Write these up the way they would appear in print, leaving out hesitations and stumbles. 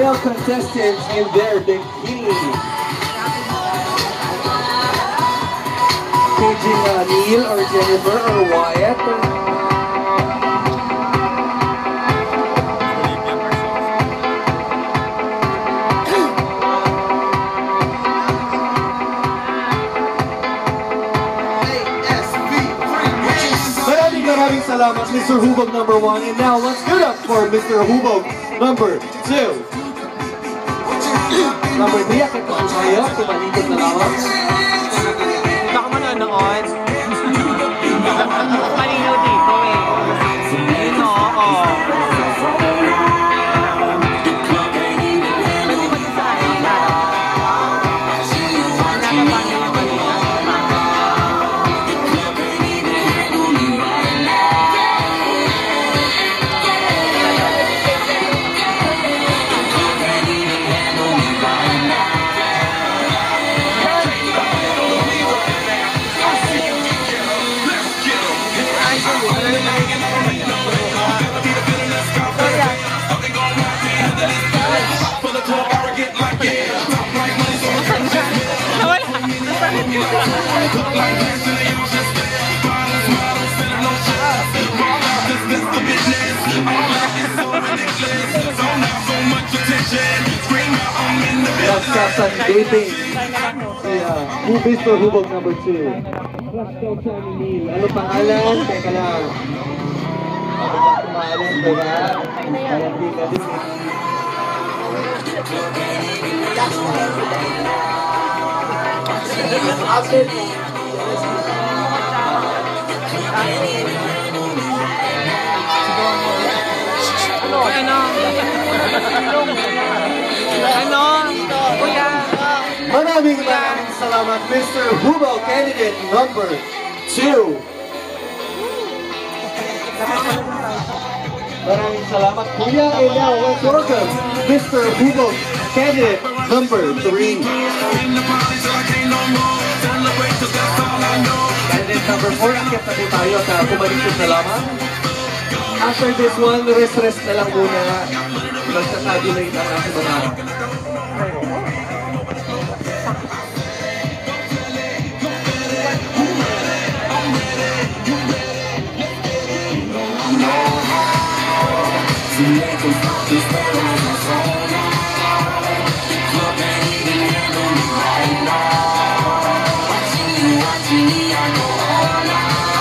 final contestants in their bikini. Paging Neil or Jennifer or Wyatt. Maraming salamat, Mr. Hubog number 1. And now let's give it up for Mr. Hubog number 2. Number 3, akit ko kayo, tumalikod na lamang. Hindi ako manonood. Malinaw dito eh. Ayun o, oo. Nagsasan dating si Mr. Hubog number 2. Crush daw siya ni Neil. Ano pangalan? Teka lang. Ano ba pangalan? Teka. Malamig ka din. Maraming salamat, Mr. Hubog, candidate number 2. Maraming salamat, Kuya. And now let's welcome Mr. Hubog, candidate number 3. Candidate number 4, akit na po tayo at pumalikod na lamang. After this one, rest na lang muna. Magsasabi na ang aking mga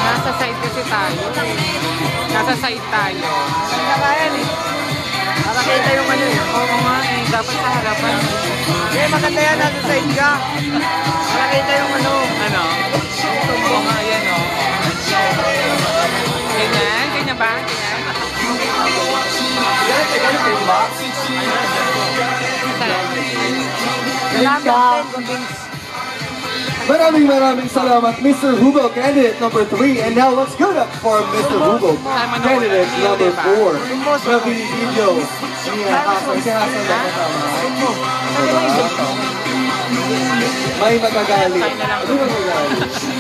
Nasa side kasi tayo. Nasa side tayo. Nakayan eh. Para kita yung ano eh. Oo nga eh. Dapat sa harapan. Eh, maganda yan. Nasa side ka. Para kita yung ano. Ano? Oo nga yan o. Ganyan? Ganyan ba? Ganyan? Maraming salamat, Mr. Hubog, candidate number 3. And now let's go up for Mr. Hubog, candidate number 4. Sa video ni Hasan. Si Hasan na kasama. May magagalit. Ano magagalit?